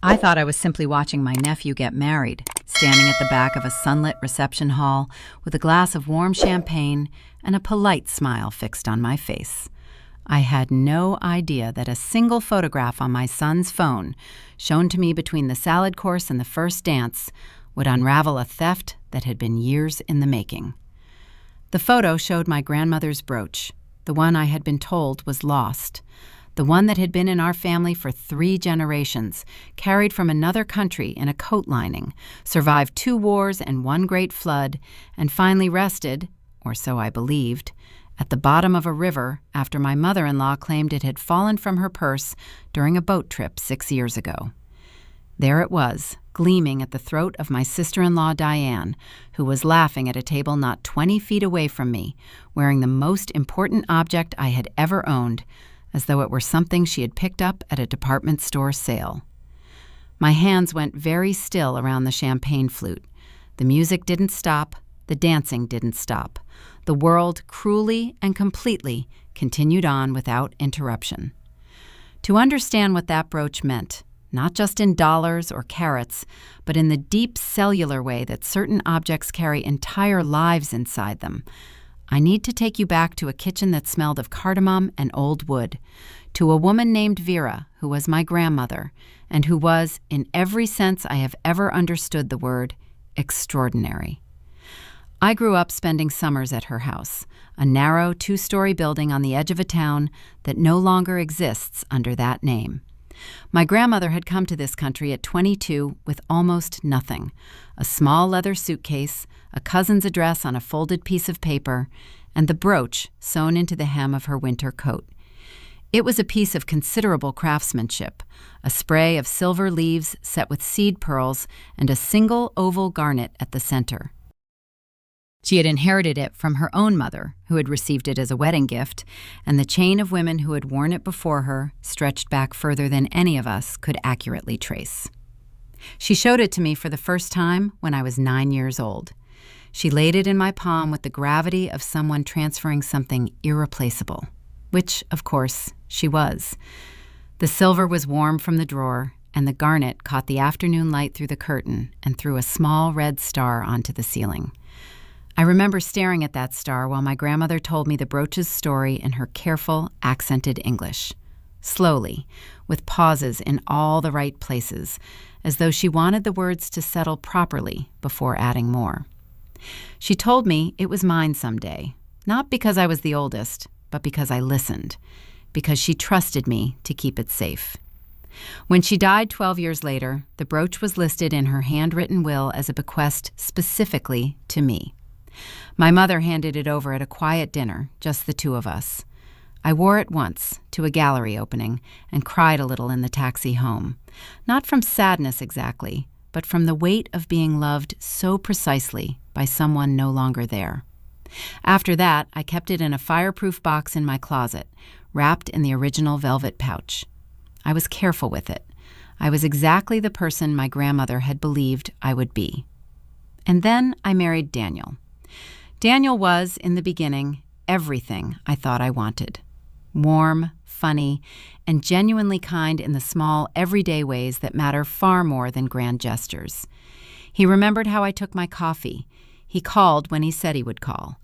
I thought I was simply watching my nephew get married, standing at the back of a sunlit reception hall with a glass of warm champagne and a polite smile fixed on my face. I had no idea that a single photograph on my son's phone, shown to me between the salad course and the first dance, would unravel a theft that had been years in the making. The photo showed my grandmother's brooch, the one I had been told was lost, the one that had been in our family for 3 generations, carried from another country in a coat lining, survived 2 wars and 1 great flood, and finally rested, or so I believed, at the bottom of a river after my mother-in-law claimed it had fallen from her purse during a boat trip 6 years ago. There it was, gleaming at the throat of my sister-in-law Diane, who was laughing at a table not 20 feet away from me, wearing the most important object I had ever owned, as though it were something she had picked up at a department store sale. My hands went very still around the champagne flute. The music didn't stop, the dancing didn't stop. The world cruelly and completely continued on without interruption. To understand what that brooch meant, not just in dollars or carats, but in the deep cellular way that certain objects carry entire lives inside them, I need to take you back to a kitchen that smelled of cardamom and old wood, to a woman named Vera, who was my grandmother, and who was, in every sense I have ever understood the word, extraordinary. I grew up spending summers at her house, a narrow 2-story building on the edge of a town that no longer exists under that name. My grandmother had come to this country at 22 with almost nothing, a small leather suitcase, a cousin's address on a folded piece of paper, and the brooch sewn into the hem of her winter coat. It was a piece of considerable craftsmanship, a spray of silver leaves set with seed pearls and a single oval garnet at the center. She had inherited it from her own mother, who had received it as a wedding gift, and the chain of women who had worn it before her stretched back further than any of us could accurately trace. She showed it to me for the first time when I was 9 years old. She laid it in my palm with the gravity of someone transferring something irreplaceable, which, of course, she was. The silver was warm from the drawer, and the garnet caught the afternoon light through the curtain and threw a small red star onto the ceiling. I remember staring at that star while my grandmother told me the brooch's story in her careful, accented English. Slowly, with pauses in all the right places, as though she wanted the words to settle properly before adding more. She told me it was mine someday, not because I was the oldest, but because I listened, because she trusted me to keep it safe. When she died 12 years later, the brooch was listed in her handwritten will as a bequest specifically to me. My mother handed it over at a quiet dinner, just the 2 of us. I wore it once to a gallery opening and cried a little in the taxi home, not from sadness exactly, but from the weight of being loved so precisely by someone no longer there. After that, I kept it in a fireproof box in my closet, wrapped in the original velvet pouch. I was careful with it. I was exactly the person my grandmother had believed I would be. And then I married Daniel. Daniel was, in the beginning, everything I thought I wanted. Warm, funny, and genuinely kind in the small, everyday ways that matter far more than grand gestures. He remembered how I took my coffee. He called when he said he would call.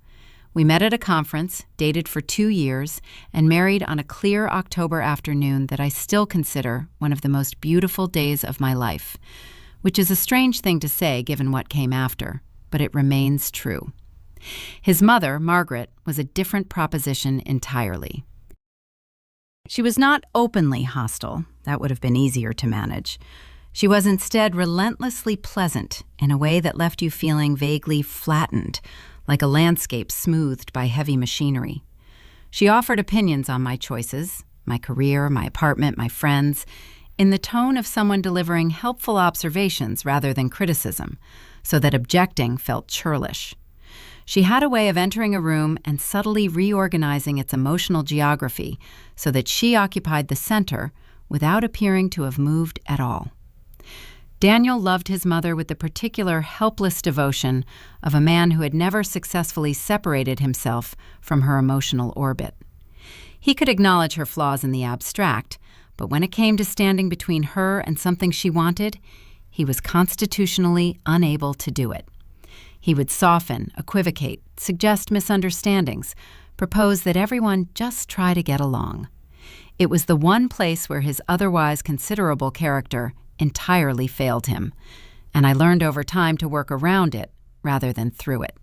We met at a conference, dated for 2 years, and married on a clear October afternoon that I still consider one of the most beautiful days of my life, which is a strange thing to say given what came after, but it remains true. His mother, Margaret, was a different proposition entirely. She was not openly hostile. That would have been easier to manage. She was instead relentlessly pleasant in a way that left you feeling vaguely flattened, like a landscape smoothed by heavy machinery. She offered opinions on my choices, my career, my apartment, my friends, in the tone of someone delivering helpful observations rather than criticism, so that objecting felt churlish. She had a way of entering a room and subtly reorganizing its emotional geography so that she occupied the center without appearing to have moved at all. Daniel loved his mother with the particular helpless devotion of a man who had never successfully separated himself from her emotional orbit. He could acknowledge her flaws in the abstract, But when it came to standing between her and something she wanted, he was constitutionally unable to do it. He would soften, equivocate, suggest misunderstandings, propose that everyone just try to get along. It was the one place where his otherwise considerable character entirely failed him, and I learned over time to work around it rather than through it.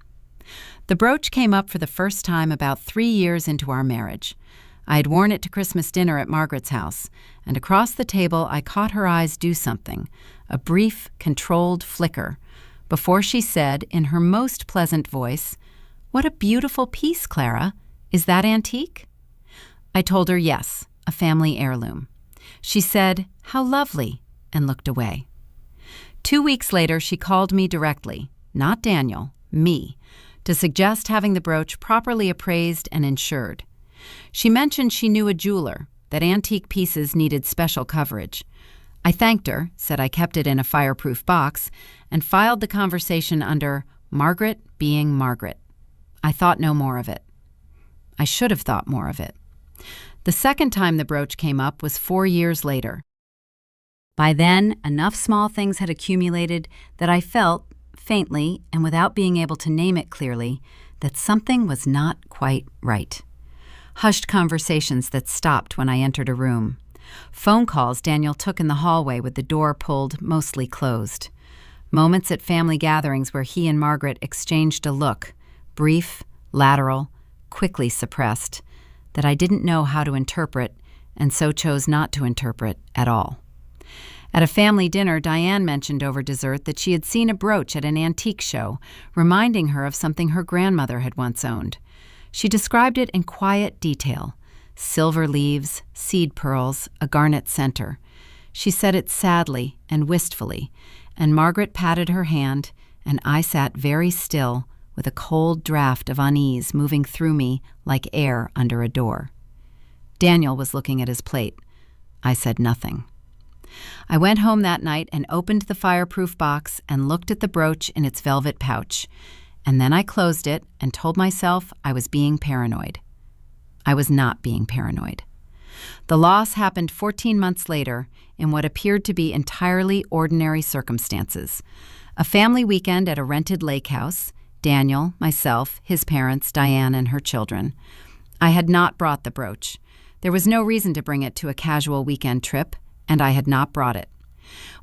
The brooch came up for the first time about 3 years into our marriage. I had worn it to Christmas dinner at Margaret's house, and across the table I caught her eyes do something, a brief, controlled flicker, before she said in her most pleasant voice, "What a beautiful piece, Clara. Is that antique?" I told her yes, a family heirloom. She said, "How lovely," and looked away. 2 weeks later, she called me directly, not Daniel, me, to suggest having the brooch properly appraised and insured. She mentioned she knew a jeweler, that antique pieces needed special coverage. I thanked her, said I kept it in a fireproof box, and filed the conversation under Margaret being Margaret. I thought no more of it. I should have thought more of it. The second time the brooch came up was 4 years later. By then, enough small things had accumulated that I felt, faintly and without being able to name it clearly, that something was not quite right. Hushed conversations that stopped when I entered a room. Phone calls Daniel took in the hallway with the door pulled mostly closed. Moments at family gatherings where he and Margaret exchanged a look, brief, lateral, quickly suppressed, that I didn't know how to interpret and so chose not to interpret at all. At a family dinner, Diane mentioned over dessert that she had seen a brooch at an antique show, reminding her of something her grandmother had once owned. She described it in quiet detail: silver leaves, seed pearls, a garnet center. She said it sadly and wistfully, and Margaret patted her hand, and I sat very still with a cold draft of unease moving through me like air under a door. Daniel was looking at his plate. I said nothing. I went home that night and opened the fireproof box and looked at the brooch in its velvet pouch, and then I closed it and told myself I was being paranoid. I was not being paranoid. The loss happened 14 months later in what appeared to be entirely ordinary circumstances. A family weekend at a rented lake house, Daniel, myself, his parents, Diane, and her children. I had not brought the brooch. There was no reason to bring it to a casual weekend trip, and I had not brought it.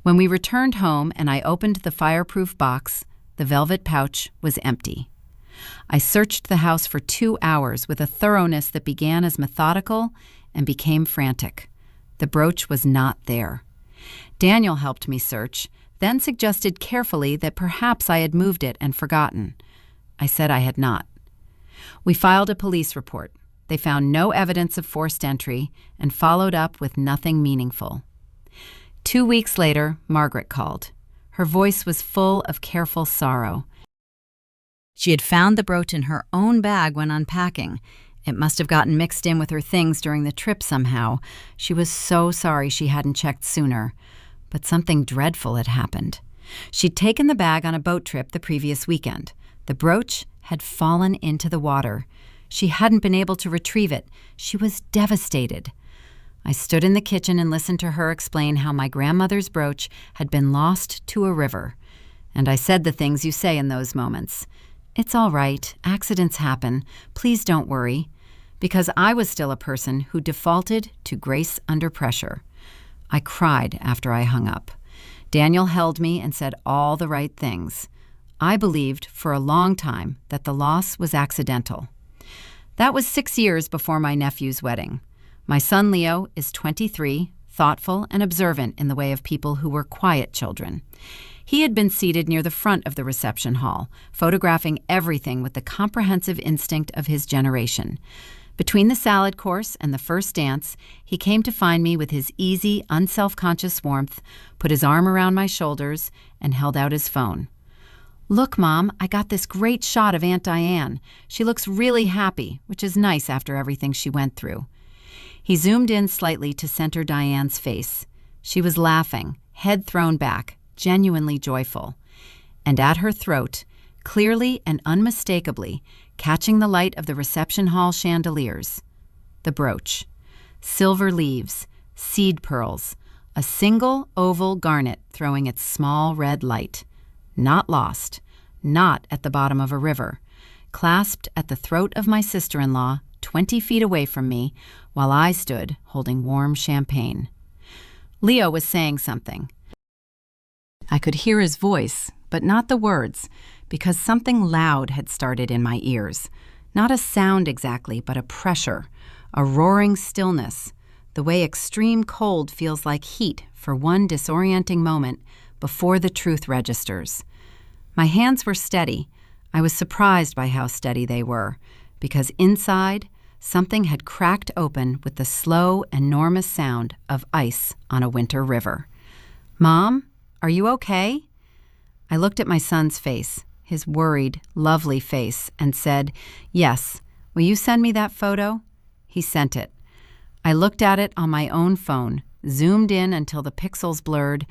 When we returned home and I opened the fireproof box, the velvet pouch was empty. I searched the house for 2 hours with a thoroughness that began as methodical and became frantic. The brooch was not there. Daniel helped me search, then suggested carefully that perhaps I had moved it and forgotten. I said I had not. We filed a police report. They found no evidence of forced entry and followed up with nothing meaningful. 2 weeks later, Margaret called. Her voice was full of careful sorrow. She had found the brooch in her own bag when unpacking. It must have gotten mixed in with her things during the trip somehow. She was so sorry she hadn't checked sooner. But something dreadful had happened. She'd taken the bag on a boat trip the previous weekend. The brooch had fallen into the water. She hadn't been able to retrieve it. She was devastated. I stood in the kitchen and listened to her explain how my grandmother's brooch had been lost to a river. And I said the things you say in those moments. "It's all right. Accidents happen. Please don't worry." Because I was still a person who defaulted to grace under pressure. I cried after I hung up. Daniel held me and said all the right things. I believed for a long time that the loss was accidental. That was 6 years before my nephew's wedding. My son Leo is 23, thoughtful and observant in the way of people who were quiet children. He had been seated near the front of the reception hall, photographing everything with the comprehensive instinct of his generation. Between the salad course and the first dance, he came to find me with his easy, unself-conscious warmth, put his arm around my shoulders, and held out his phone. "Look, Mom, I got this great shot of Aunt Diane. She looks really happy, which is nice after everything she went through." He zoomed in slightly to center Diane's face. She was laughing, head thrown back, genuinely joyful. And at her throat, clearly and unmistakably, catching the light of the reception hall chandeliers, the brooch. Silver leaves, seed pearls, a single oval garnet throwing its small red light. Not lost, not at the bottom of a river, clasped at the throat of my sister-in-law, 20 feet away from me, while I stood holding warm champagne. Leo was saying something. I could hear his voice, but not the words, because something loud had started in my ears. Not a sound exactly, but a pressure, a roaring stillness, the way extreme cold feels like heat for one disorienting moment before the truth registers. My hands were steady. I was surprised by how steady they were, because inside, something had cracked open with the slow, enormous sound of ice on a winter river. "Mom, are you okay?" I looked at my son's face, his worried, lovely face, and said, "Yes, will you send me that photo?" He sent it. I looked at it on my own phone, zoomed in until the pixels blurred,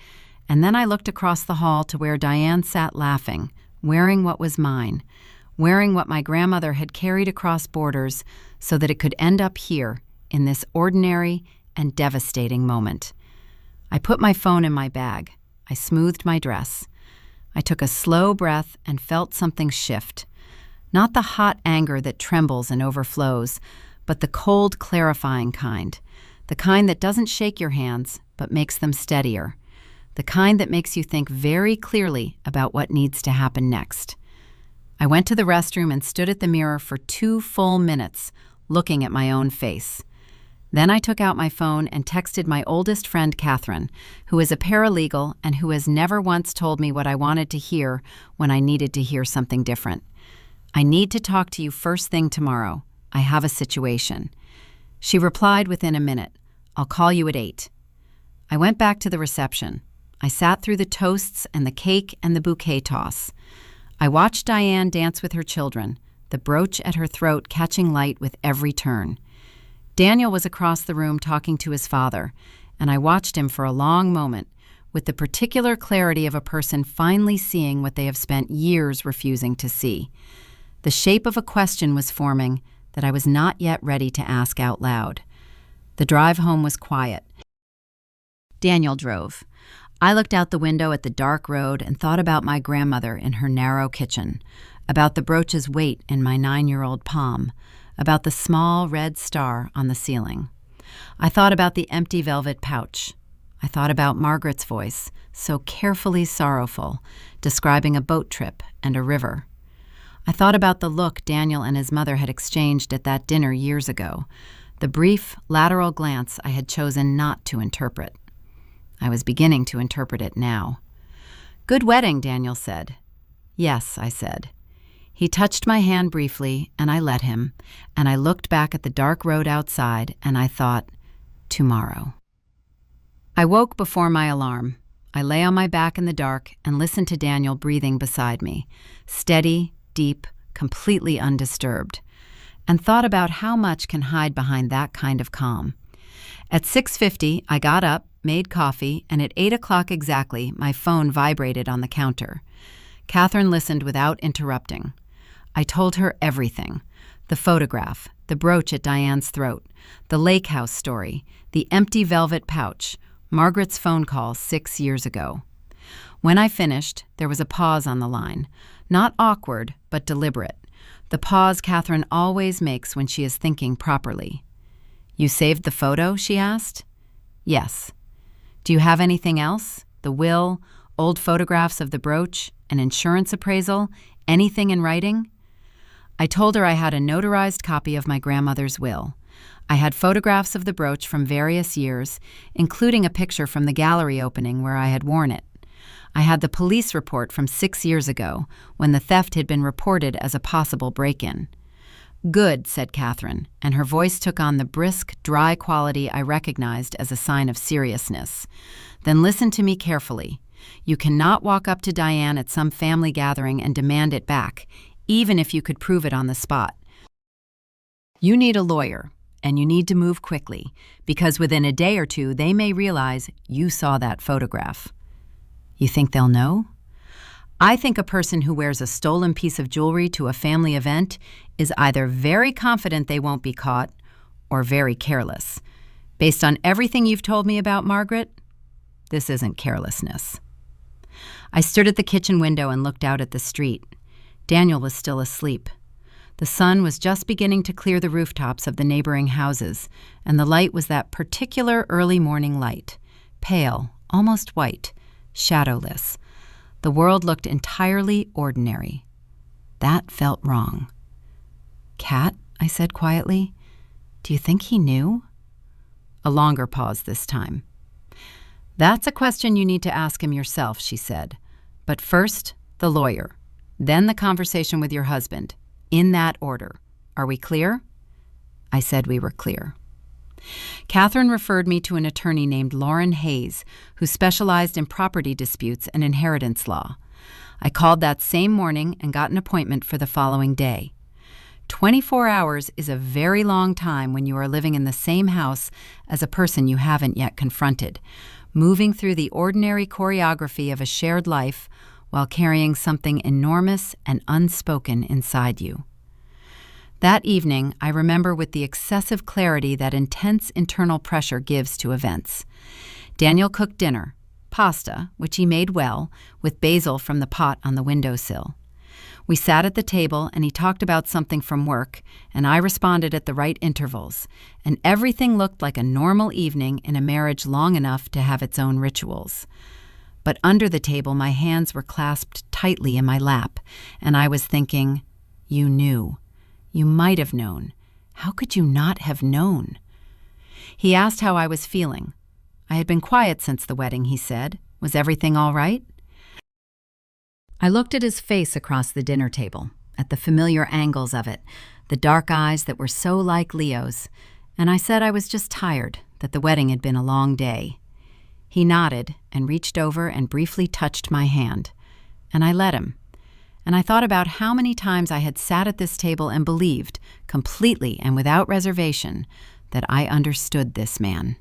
and then I looked across the hall to where Diane sat laughing, wearing what was mine, wearing what my grandmother had carried across borders so that it could end up here in this ordinary and devastating moment. I put my phone in my bag. I smoothed my dress. I took a slow breath and felt something shift. Not the hot anger that trembles and overflows, but the cold, clarifying kind. The kind that doesn't shake your hands, but makes them steadier. The kind that makes you think very clearly about what needs to happen next. I went to the restroom and stood at the mirror for 2 full minutes, looking at my own face. Then I took out my phone and texted my oldest friend, Catherine, who is a paralegal and who has never once told me what I wanted to hear when I needed to hear something different. "I need to talk to you first thing tomorrow. I have a situation." She replied within a minute, "I'll call you at 8. I went back to the reception. I sat through the toasts and the cake and the bouquet toss. I watched Diane dance with her children, the brooch at her throat catching light with every turn. Daniel was across the room talking to his father, and I watched him for a long moment, with the particular clarity of a person finally seeing what they have spent years refusing to see. The shape of a question was forming that I was not yet ready to ask out loud. The drive home was quiet. Daniel drove. I looked out the window at the dark road and thought about my grandmother in her narrow kitchen, about the brooch's weight in my 9-year-old palm, about the small red star on the ceiling. I thought about the empty velvet pouch. I thought about Margaret's voice, so carefully sorrowful, describing a boat trip and a river. I thought about the look Daniel and his mother had exchanged at that dinner years ago, the brief, lateral glance I had chosen not to interpret. I was beginning to interpret it now. "Good wedding," Daniel said. "Yes," I said. He touched my hand briefly, and I let him, and I looked back at the dark road outside, and I thought, tomorrow. I woke before my alarm. I lay on my back in the dark and listened to Daniel breathing beside me, steady, deep, completely undisturbed, and thought about how much can hide behind that kind of calm. At 6:50, I got up, made coffee, and at 8 o'clock exactly, my phone vibrated on the counter. Catherine listened without interrupting. I told her everything. The photograph, the brooch at Diane's throat, the lake house story, the empty velvet pouch, Margaret's phone call 6 years ago. When I finished, there was a pause on the line. Not awkward, but deliberate. The pause Catherine always makes when she is thinking properly. "You saved the photo?" she asked. "Yes." "Do you have anything else? The will, old photographs of the brooch, an insurance appraisal, anything in writing?" I told her I had a notarized copy of my grandmother's will. I had photographs of the brooch from various years, including a picture from the gallery opening where I had worn it. I had the police report from 6 years ago, when the theft had been reported as a possible break-in. "Good," said Catherine, and her voice took on the brisk, dry quality I recognized as a sign of seriousness. "Then listen to me carefully. You cannot walk up to Diane at some family gathering and demand it back, even if you could prove it on the spot. You need a lawyer, and you need to move quickly, because within a day or two they may realize you saw that photograph." "You think they'll know?" "I think a person who wears a stolen piece of jewelry to a family event is either very confident they won't be caught or very careless. Based on everything you've told me about Margaret, this isn't carelessness. I stood at the kitchen window and looked out at the street. Daniel was still asleep. The sun was just beginning to clear the rooftops of the neighboring houses, and the light was that particular early morning light, pale, almost white, shadowless. The world looked entirely ordinary. That felt wrong. "Kat," I said quietly, "do you think he knew?" A longer pause this time. "That's a question you need to ask him yourself," she said. "But first, the lawyer. Then the conversation with your husband. In that order. Are we clear?" I said we were clear. Catherine referred me to an attorney named Lauren Hayes, who specialized in property disputes and inheritance law. I called that same morning and got an appointment for the following day. 24 hours is a very long time when you are living in the same house as a person you haven't yet confronted, moving through the ordinary choreography of a shared life while carrying something enormous and unspoken inside you. That evening, I remember with the excessive clarity that intense internal pressure gives to events. Daniel cooked dinner, pasta, which he made well, with basil from the pot on the windowsill. We sat at the table and he talked about something from work, and I responded at the right intervals, and everything looked like a normal evening in a marriage long enough to have its own rituals. But under the table, my hands were clasped tightly in my lap, and I was thinking, "You knew. You might have known. How could you not have known?" He asked how I was feeling. I had been quiet since the wedding, he said. Was everything all right? I looked at his face across the dinner table, at the familiar angles of it, the dark eyes that were so like Leo's, and I said I was just tired, that the wedding had been a long day. He nodded and reached over and briefly touched my hand, and I let him. And I thought about how many times I had sat at this table and believed, completely and without reservation, that I understood this man.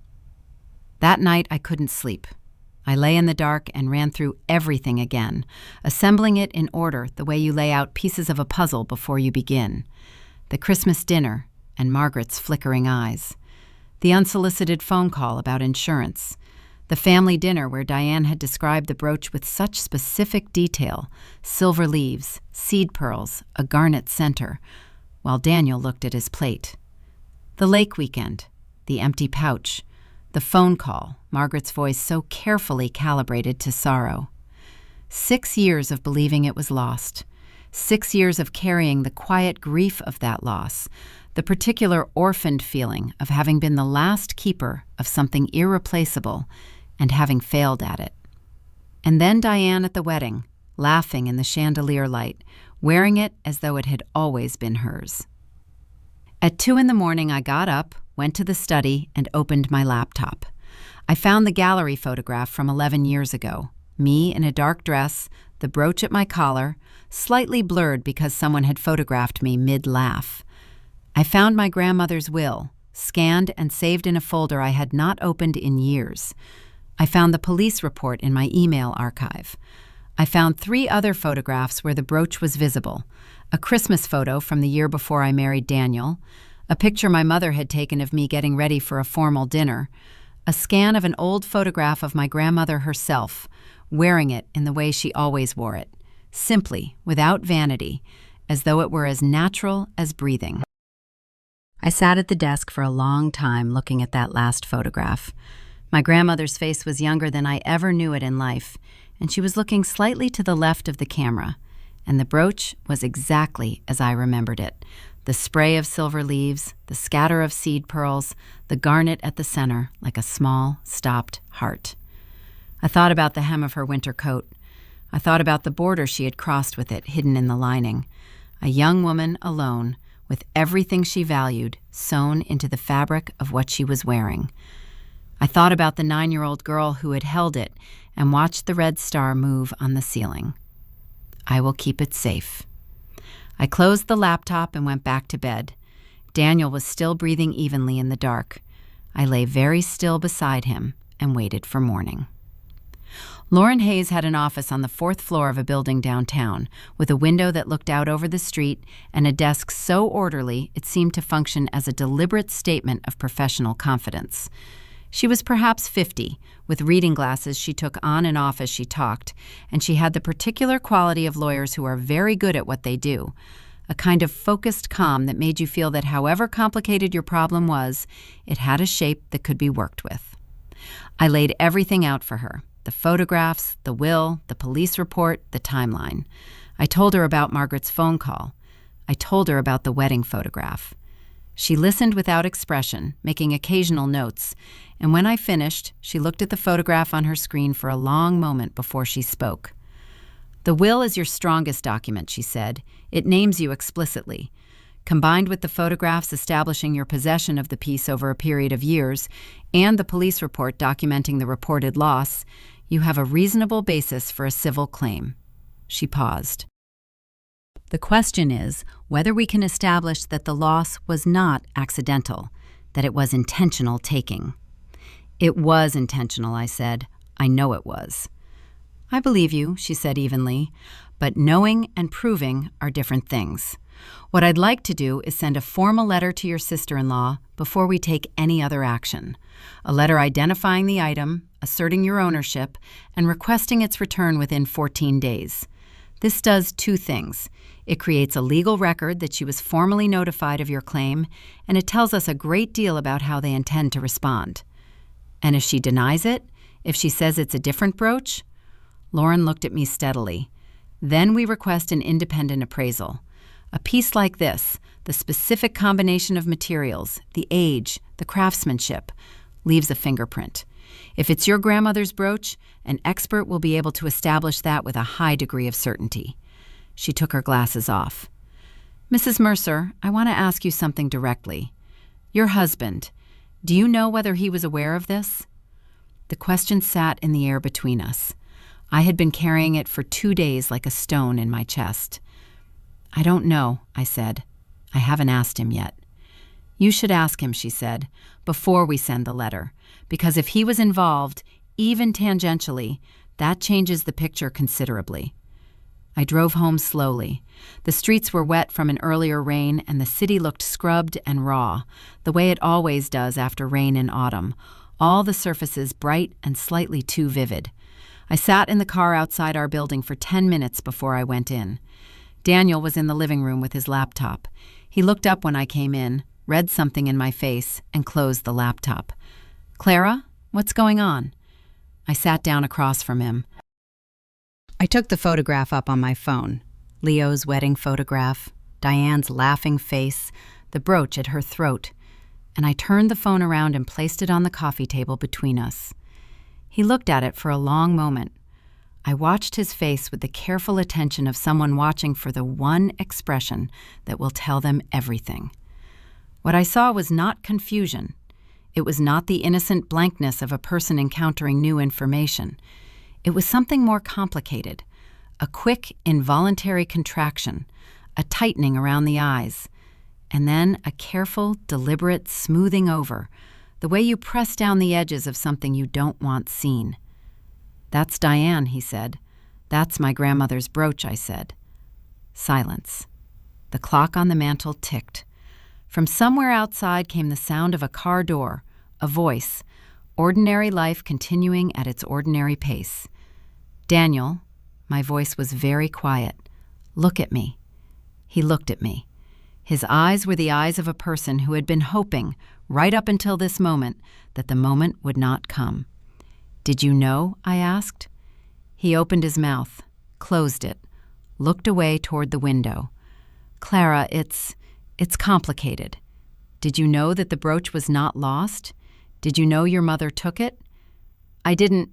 That night I couldn't sleep. I lay in the dark and ran through everything again, assembling it in order the way you lay out pieces of a puzzle before you begin. The Christmas dinner and Margaret's flickering eyes. The unsolicited phone call about insurance. The family dinner where Diane had described the brooch with such specific detail, silver leaves, seed pearls, a garnet center, while Daniel looked at his plate. The lake weekend, the empty pouch, the phone call, Margaret's voice so carefully calibrated to sorrow. 6 years of believing it was lost. 6 years of carrying the quiet grief of that loss, the particular orphaned feeling of having been the last keeper of something irreplaceable and having failed at it. And then Diane at the wedding, laughing in the chandelier light, wearing it as though it had always been hers. At 2 a.m, I got up, went to the study, and opened my laptop. I found the gallery photograph from 11 years ago, me in a dark dress, the brooch at my collar, slightly blurred because someone had photographed me mid-laugh. I found my grandmother's will, scanned and saved in a folder I had not opened in years. I found the police report in my email archive. I found 3 other photographs where the brooch was visible, a Christmas photo from the year before I married Daniel, a picture my mother had taken of me getting ready for a formal dinner, a scan of an old photograph of my grandmother herself, wearing it in the way she always wore it, simply, without vanity, as though it were as natural as breathing. I sat at the desk for a long time looking at that last photograph. My grandmother's face was younger than I ever knew it in life, and she was looking slightly to the left of the camera, and the brooch was exactly as I remembered it. The spray of silver leaves, the scatter of seed pearls, the garnet at the center, like a small, stopped heart. I thought about the hem of her winter coat. I thought about the border she had crossed with it, hidden in the lining. A young woman alone, with everything she valued sewn into the fabric of what she was wearing. I thought about the 9-year-old girl who had held it and watched the red star move on the ceiling. I will keep it safe. I closed the laptop and went back to bed. Daniel was still breathing evenly in the dark. I lay very still beside him and waited for morning. Lauren Hayes had an office on the fourth floor of a building downtown, with a window that looked out over the street and a desk so orderly it seemed to function as a deliberate statement of professional confidence. She was perhaps 50, with reading glasses she took on and off as she talked, and she had the particular quality of lawyers who are very good at what they do, a kind of focused calm that made you feel that however complicated your problem was, it had a shape that could be worked with. I laid everything out for her. The photographs, the will, the police report, the timeline. I told her about Margaret's phone call. I told her about the wedding photograph. She listened without expression, making occasional notes, and when I finished, she looked at the photograph on her screen for a long moment before she spoke. "The will is your strongest document," she said. "It names you explicitly. Combined with the photographs establishing your possession of the piece over a period of years, and the police report documenting the reported loss, you have a reasonable basis for a civil claim." She paused. "The question is whether we can establish that the loss was not accidental, that it was intentional taking." "It was intentional," I said. "I know it was." "I believe you," she said evenly, "but knowing and proving are different things. What I'd like to do is send a formal letter to your sister-in-law before we take any other action. A letter identifying the item, asserting your ownership, and requesting its return within 14 days. This does two things. It creates a legal record that she was formally notified of your claim, and it tells us a great deal about how they intend to respond. And if she denies it, if she says it's a different brooch?" Lauren looked at me steadily. "Then we request an independent appraisal. A piece like this, the specific combination of materials, the age, the craftsmanship, leaves a fingerprint. If it's your grandmother's brooch, an expert will be able to establish that with a high degree of certainty." She took her glasses off. "Mrs. Mercer, I want to ask you something directly. Your husband, do you know whether he was aware of this?" The question sat in the air between us. I had been carrying it for 2 days like a stone in my chest. "I don't know," I said. "I haven't asked him yet." "You should ask him," she said, "before we send the letter, because if he was involved, even tangentially, that changes the picture considerably." I drove home slowly. The streets were wet from an earlier rain, and the city looked scrubbed and raw, the way it always does after rain in autumn, all the surfaces bright and slightly too vivid. I sat in the car outside our building for 10 minutes before I went in. Daniel was in the living room with his laptop. He looked up when I came in, read something in my face, and closed the laptop. "Clara, what's going on?" I sat down across from him. I took the photograph up on my phone. Leo's wedding photograph, Diane's laughing face, the brooch at her throat, and I turned the phone around and placed it on the coffee table between us. He looked at it for a long moment. I watched his face with the careful attention of someone watching for the one expression that will tell them everything. What I saw was not confusion. It was not the innocent blankness of a person encountering new information. It was something more complicated, a quick, involuntary contraction, a tightening around the eyes, and then a careful, deliberate smoothing over, the way you press down the edges of something you don't want seen. "That's Diane," he said. "That's my grandmother's brooch," I said. Silence. The clock on the mantel ticked. From somewhere outside came the sound of a car door, a voice, ordinary life continuing at its ordinary pace. "Daniel," my voice was very quiet, "look at me." He looked at me. His eyes were the eyes of a person who had been hoping, right up until this moment, that the moment would not come. "Did you know?" I asked. He opened his mouth, closed it, looked away toward the window. "Clara, it's complicated. Did you know that the brooch was not lost? Did you know your mother took it?" I didn't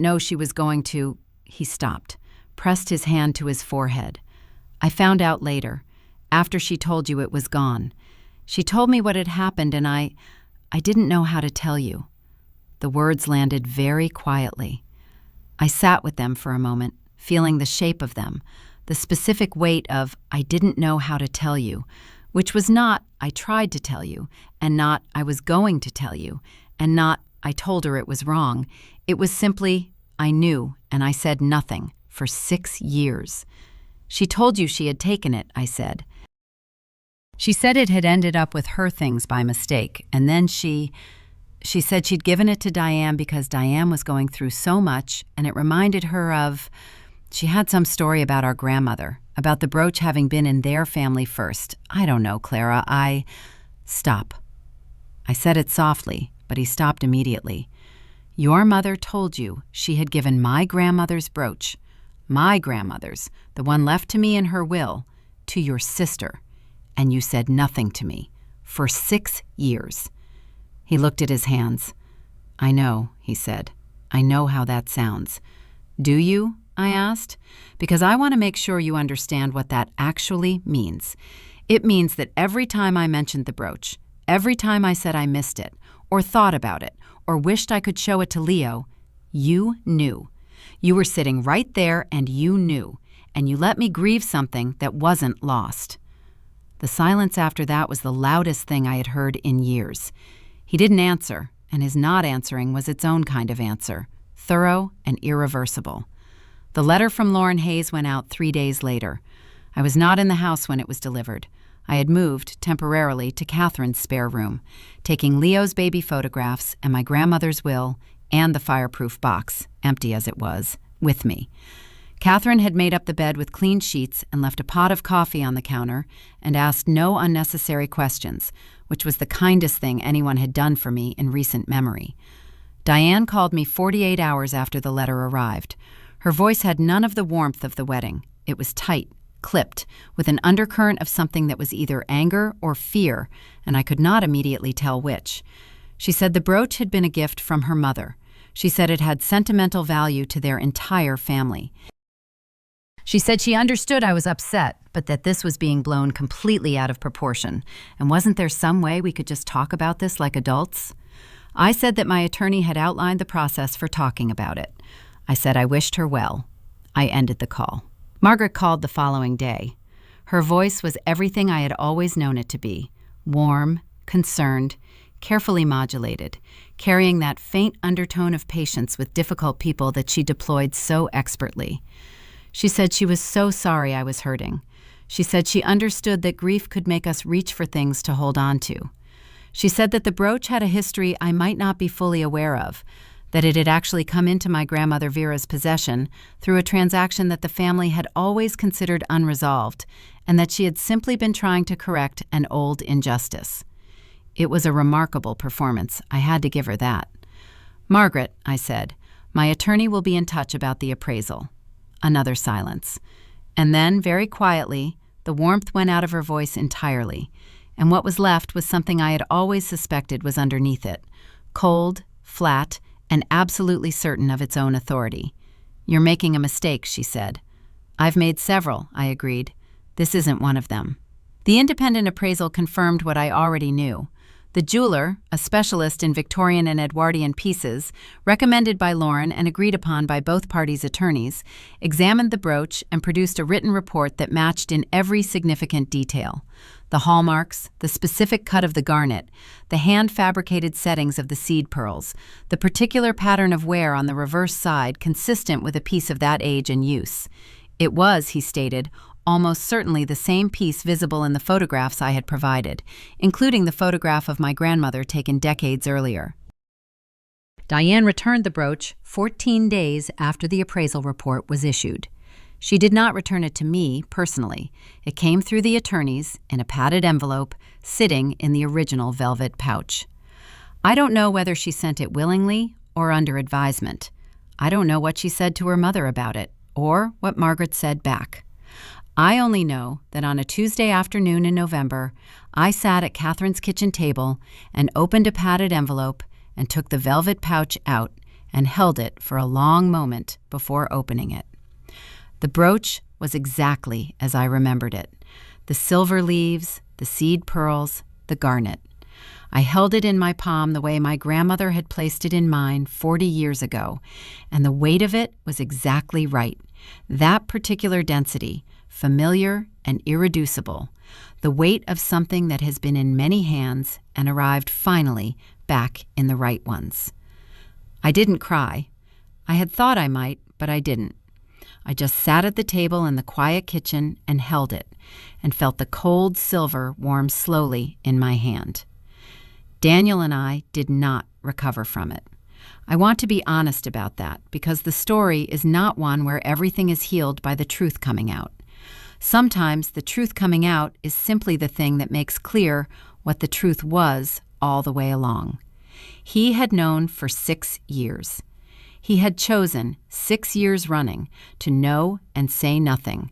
know she was going to—" He stopped, pressed his hand to his forehead. "I found out later, after she told you it was gone. She told me what had happened, and I didn't know how to tell you." The words landed very quietly. I sat with them for a moment, feeling the shape of them, the specific weight of "I didn't know how to tell you," which was not "I tried to tell you," and not "I was going to tell you," and not I told her it was wrong. It was simply, I knew, and I said nothing for 6 years. She told you she had taken it, I said. She said it had ended up with her things by mistake, and then she said she'd given it to Diane because Diane was going through so much, and it reminded her of, she had some story about our grandmother, about the brooch having been in their family first. I don't know, Clara, Stop. I said it softly, but he stopped immediately. Your mother told you she had given my grandmother's brooch, my grandmother's, the one left to me in her will, to your sister, and you said nothing to me for 6 years. He looked at his hands. I know, he said. I know how that sounds. Do you? I asked. Because I want to make sure you understand what that actually means. It means that every time I mentioned the brooch, every time I said I missed it, or thought about it, or wished I could show it to Leo, you knew. You were sitting right there and you knew, and you let me grieve something that wasn't lost. The silence after that was the loudest thing I had heard in years. He didn't answer, and his not answering was its own kind of answer, thorough and irreversible. The letter from Lauren Hayes went out 3 days later. I was not in the house when it was delivered. I had moved, temporarily, to Catherine's spare room, taking Leo's baby photographs and my grandmother's will and the fireproof box, empty as it was, with me. Catherine had made up the bed with clean sheets and left a pot of coffee on the counter and asked no unnecessary questions, which was the kindest thing anyone had done for me in recent memory. Diane called me 48 hours after the letter arrived. Her voice had none of the warmth of the wedding. It was tight, clipped, with an undercurrent of something that was either anger or fear, and I could not immediately tell which. She said the brooch had been a gift from her mother. She said it had sentimental value to their entire family. She said she understood I was upset, but that this was being blown completely out of proportion, and wasn't there some way we could just talk about this like adults? I said that my attorney had outlined the process for talking about it. I said I wished her well. I ended the call. Margaret called the following day. Her voice was everything I had always known it to be, warm, concerned, carefully modulated, carrying that faint undertone of patience with difficult people that she deployed so expertly. She said she was so sorry I was hurting. She said she understood that grief could make us reach for things to hold on to. She said that the brooch had a history I might not be fully aware of, that it had actually come into my grandmother Vera's possession through a transaction that the family had always considered unresolved, and that she had simply been trying to correct an old injustice. It was a remarkable performance. I had to give her that. Margaret, I said, my attorney will be in touch about the appraisal. Another silence. And then, very quietly, the warmth went out of her voice entirely, and what was left was something I had always suspected was underneath it, cold, flat, and absolutely certain of its own authority. You're making a mistake, she said. I've made several, I agreed. This isn't one of them. The independent appraisal confirmed what I already knew. The jeweler, a specialist in Victorian and Edwardian pieces, recommended by Lauren and agreed upon by both parties' attorneys, examined the brooch and produced a written report that matched in every significant detail. The hallmarks, the specific cut of the garnet, the hand-fabricated settings of the seed pearls, the particular pattern of wear on the reverse side consistent with a piece of that age and use. It was, he stated, almost certainly the same piece visible in the photographs I had provided, including the photograph of my grandmother taken decades earlier. Diane returned the brooch 14 days after the appraisal report was issued. She did not return it to me personally. It came through the attorneys in a padded envelope, sitting in the original velvet pouch. I don't know whether she sent it willingly or under advisement. I don't know what she said to her mother about it, or what Margaret said back. I only know that on a Tuesday afternoon in November, I sat at Catherine's kitchen table and opened a padded envelope and took the velvet pouch out and held it for a long moment before opening it. The brooch was exactly as I remembered it. The silver leaves, the seed pearls, the garnet. I held it in my palm the way my grandmother had placed it in mine 40 years ago, and the weight of it was exactly right. That particular density, familiar and irreducible, the weight of something that has been in many hands and arrived finally back in the right ones. I didn't cry. I had thought I might, but I didn't. I just sat at the table in the quiet kitchen and held it, and felt the cold silver warm slowly in my hand. Daniel and I did not recover from it. I want to be honest about that, because the story is not one where everything is healed by the truth coming out. Sometimes the truth coming out is simply the thing that makes clear what the truth was all the way along. He had known for 6 years. He had chosen 6 years running to know and say nothing,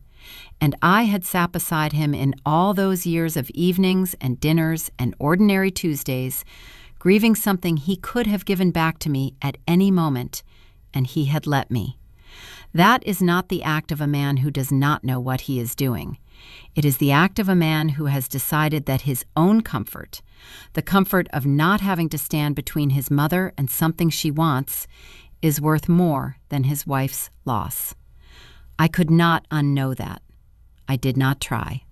and I had sat beside him in all those years of evenings and dinners and ordinary Tuesdays, grieving something he could have given back to me at any moment, and he had let me. That is not the act of a man who does not know what he is doing. It is the act of a man who has decided that his own comfort, the comfort of not having to stand between his mother and something she wants, is worth more than his wife's loss. I could not unknow that. I did not try.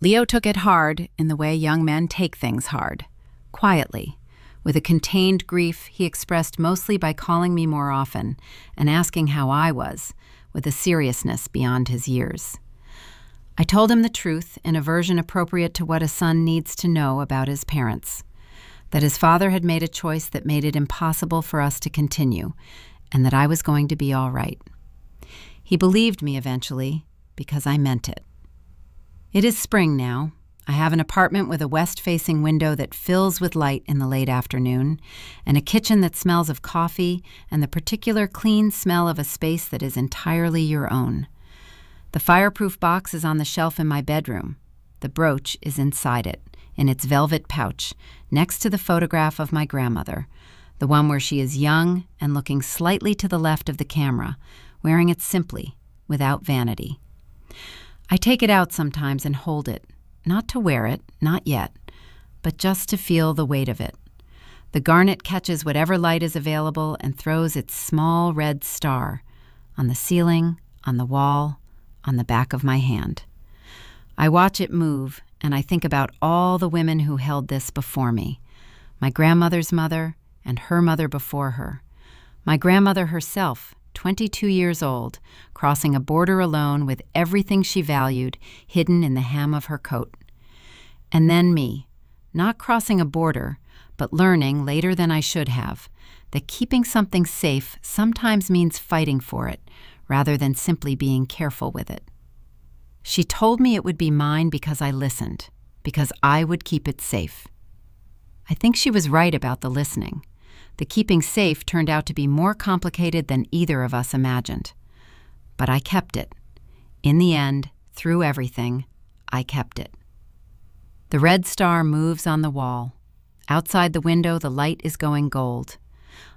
Leo took it hard in the way young men take things hard, quietly. With a contained grief he expressed mostly by calling me more often and asking how I was, with a seriousness beyond his years. I told him the truth in a version appropriate to what a son needs to know about his parents. That his father had made a choice that made it impossible for us to continue, and that I was going to be all right. He believed me eventually, because I meant it. It is spring now. I have an apartment with a west-facing window that fills with light in the late afternoon, and a kitchen that smells of coffee and the particular clean smell of a space that is entirely your own. The fireproof box is on the shelf in my bedroom. The brooch is inside it, in its velvet pouch, next to the photograph of my grandmother, the one where she is young and looking slightly to the left of the camera, wearing it simply, without vanity. I take it out sometimes and hold it, not to wear it, not yet, but just to feel the weight of it. The garnet catches whatever light is available and throws its small red star on the ceiling, on the wall, on the back of my hand. I watch it move, and I think about all the women who held this before me. My grandmother's mother and her mother before her. My grandmother herself, 22 years old, crossing a border alone with everything she valued hidden in the hem of her coat. And then me, not crossing a border, but learning later than I should have, that keeping something safe sometimes means fighting for it, rather than simply being careful with it. She told me it would be mine because I listened, because I would keep it safe. I think she was right about the listening. The keeping safe turned out to be more complicated than either of us imagined. But I kept it. In the end, through everything, I kept it. The red star moves on the wall. Outside the window, the light is going gold.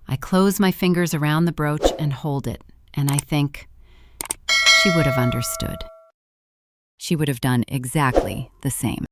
I close my fingers around the brooch and hold it, and I think, she would have understood. She would have done exactly the same.